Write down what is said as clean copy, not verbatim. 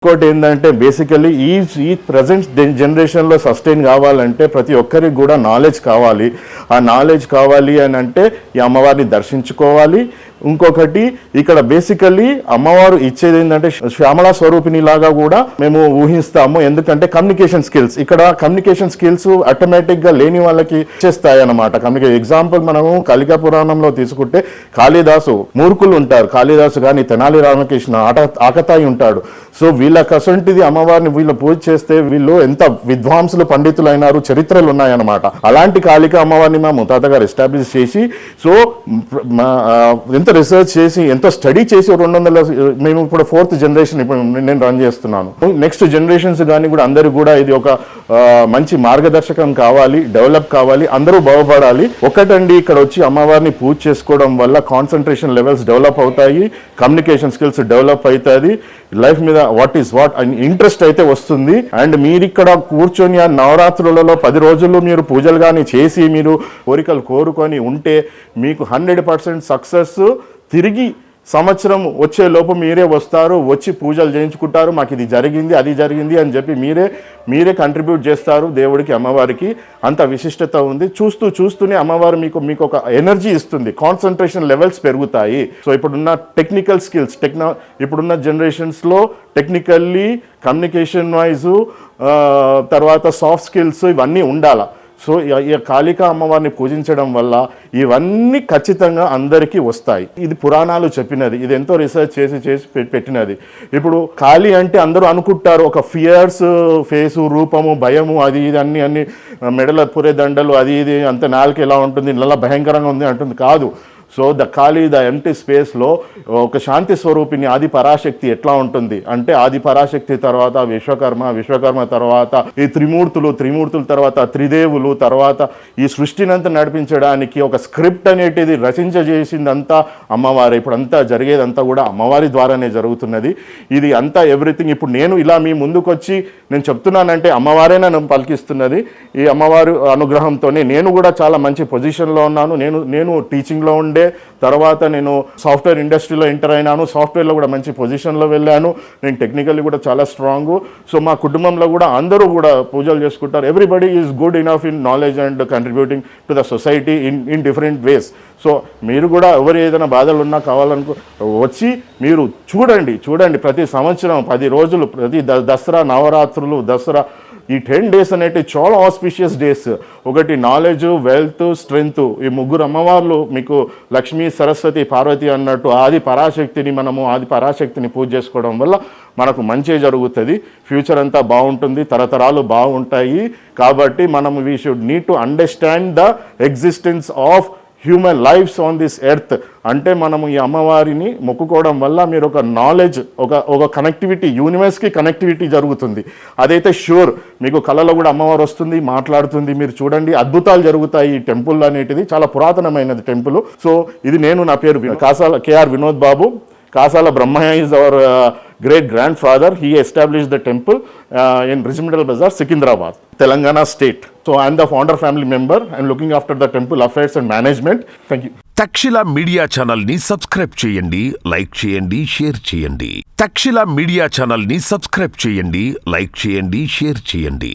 ఇంకోటి ఏంటంటే బేసికలీ ఈ ప్రజెంట్ జనరేషన్లో సస్టైన్ కావాలంటే ప్రతి ఒక్కరికి కూడా నాలెడ్జ్ కావాలి. ఆ నాలెడ్జ్ కావాలి అని అంటే ఈ అమ్మవారిని దర్శించుకోవాలి. ఇంకొకటి ఇక్కడ బేసికలీ అమ్మవారు ఇచ్చేది ఏంటంటే శ్యామలా స్వరూపిణి లాగా కూడా మేము ఊహిస్తాము. ఎందుకంటే కమ్యూనికేషన్ స్కిల్స్, ఇక్కడ కమ్యూనికేషన్ స్కిల్స్ ఆటోమేటిక్గా లేని వాళ్ళకి చేస్తాయి అన్నమాట. ఎగ్జాంపుల్ మనము కలికా పురాణంలో తీసుకుంటే కాళిదాసు మూర్ఖులు ఉంటారు, కాళిదాసు కానీ తెనాలి రామకృష్ణ ఆకతాయి ఉంటాడు. సో వీళ్ళకి అసంటిది అమ్మవారిని వీళ్ళు పూజ చేస్తే వీళ్ళు ఎంత విద్వాంసులు పండితులు అయినారు, చరిత్రలు ఉన్నాయన్నమాట. అలాంటి కాళిక అమ్మవారిని మా ముత్తాత గారు ఎస్టాబ్లిష్ చేసి సో ఎంత రిసర్చ్ చేసి ఎంతో స్టడీ చేసి 200 మేము ఇప్పుడు 4th జనరేషన్ ఇప్పుడు నేను రన్ చేస్తున్నాను. నెక్స్ట్ జనరేషన్స్ కానీ కూడా అందరికి కూడా ఇది ఒక మంచి మార్గదర్శకం కావాలి, డెవలప్ కావాలి, అందరూ బాగుపడాలి. ఒకటండి ఇక్కడ వచ్చి అమ్మవారిని పూజ చేసుకోవడం వల్ల కాన్సన్ట్రేషన్ లెవెల్స్ డెవలప్ అవుతాయి, కమ్యూనికేషన్ స్కిల్స్ డెవలప్ అవుతుంది, లైఫ్ మీద వాట్ ఇంట్రెస్ట్ అయితే వస్తుంది. అండ్ మీరు ఇక్కడ కూర్చొని ఆ నవరాత్రులలో 10 రోజులు మీరు పూజలు కానీ చేసి మీరు కోరికలు కోరుకొని ఉంటే మీకు 100% సక్సెస్ తిరిగి సంవత్సరం వచ్చే లోపు మీరే వస్తారు, వచ్చి పూజలు చేయించుకుంటారు, మాకు ఇది జరిగింది అది జరిగింది అని చెప్పి మీరే కంట్రిబ్యూట్ చేస్తారు దేవుడికి, అమ్మవారికి. అంత విశిష్టత ఉంది. చూస్తూనే అమ్మవారు మీకు ఒక ఎనర్జీ ఇస్తుంది, కాన్సన్ట్రేషన్ లెవెల్స్ పెరుగుతాయి. సో ఇప్పుడున్న టెక్నికల్ స్కిల్స్ ఇప్పుడున్న జనరేషన్స్లో టెక్నికల్లీ కమ్యూనికేషన్ వైజు తర్వాత సాఫ్ట్ స్కిల్స్ ఇవన్నీ ఉండాలి. సో ఈ కాళికా అమ్మవారిని పూజించడం వల్ల ఇవన్నీ ఖచ్చితంగా అందరికీ వస్తాయి. ఇది పురాణాలు చెప్పినది, ఇది ఎంతో రీసెర్చ్ చేసి పెట్టినది. ఇప్పుడు కాళి అంటే అందరూ అనుకుంటారు ఒక ఫియర్స్ ఫేసు, రూపము, భయము, అది ఇది అన్ని మెడల పురే దండలు, అది ఇది అంత నాలుక ఎలా ఉంటుంది, ఇలా భయంకరంగా ఉంది అంటుంది. కాదు. So the Kali, the empty స్పేస్లో ఒక శాంతి స్వరూపిణి ఆది పరాశక్తి ఎట్లా ఉంటుంది అంటే ఆది పరాశక్తి తర్వాత విశ్వకర్మ తర్వాత ఈ త్రిమూర్తుల తర్వాత త్రిదేవులు, తర్వాత ఈ సృష్టినంతా నడిపించడానికి ఒక స్క్రిప్ట్ అనేటిది రచించేసిందంతా అమ్మవారు. ఇప్పుడు అంతా జరిగేదంతా కూడా అమ్మవారి ద్వారానే జరుగుతున్నది. ఇది అంతా ఎవ్రీథింగ్. ఇప్పుడు నేను ఇలా మీ ముందుకొచ్చి నేను చెప్తున్నానంటే అమ్మవారే నన్ను పలికిస్తున్నది. ఈ అమ్మవారి అనుగ్రహంతోనే నేను కూడా చాలా మంచి పొజిషన్లో ఉన్నాను. నేను టీచింగ్లో ఉండే తర్వాత నేను సాఫ్ట్వేర్ ఇండస్ట్రీలో ఎంటర్ అయినాను, సాఫ్ట్వేర్లో కూడా మంచి పొజిషన్లో వెళ్ళాను. నేను టెక్నికల్లీ కూడా చాలా స్ట్రాంగు. సో మా కుటుంబంలో కూడా అందరూ కూడా పూజలు చేసుకుంటారు. Everybody is good enough in knowledge and contributing to the society in different ways. So మీరు కూడా ఎవరు ఏదైనా బాధలు ఉన్నా కావాలనుకో వచ్చి మీరు చూడండి. ప్రతి సంవత్సరం 10 రోజులు, ప్రతి దసరా, నవరాత్రులు, దసరా, ఈ 10 days అనేవి చాలా ఆస్పిషియస్ డేస్. ఒకటి నాలెడ్జ్, వెల్త్, స్ట్రెంగ్త్, ఈ ముగ్గురు అమ్మవార్లు మీకు లక్ష్మీ, సరస్వతి, పార్వతి అన్నట్టు ఆది పరాశక్తిని పూజ చేసుకోవడం వల్ల మనకు మంచి జరుగుతుంది. ఫ్యూచర్ అంతా బాగుంటుంది, తరతరాలు బాగుంటాయి. కాబట్టి మనం we should need to understand the existence of human lifes on this earth. అంటే మనము ఈ అమ్మవారిని మొక్కుకోవడం వల్ల మీరు ఒక నాలెడ్జ్, ఒక కనెక్టివిటీ, యూనివర్స్కి కనెక్టివిటీ జరుగుతుంది. అదైతే ష్యూర్. మీకు కళలో కూడా అమ్మవారు వస్తుంది, మాట్లాడుతుంది. మీరు చూడండి, అద్భుతాలు జరుగుతాయి. ఈ టెంపుల్ అనేటిది చాలా పురాతనమైనది టెంపుల్. సో ఇది నా పేరు Kasala K R Vinod Babu. Kasala Brahmaiah is our great grandfather. He established the temple in Regimental Bazaar, Secunderabad, Telangana state. So I am the founder family member and looking after the temple affairs and management. Thank you. Takshila media channel ని subscribe చేయండి, like చేయండి, share చేయండి. Takshila media channel ని subscribe చేయండి, like చేయండి, share చేయండి.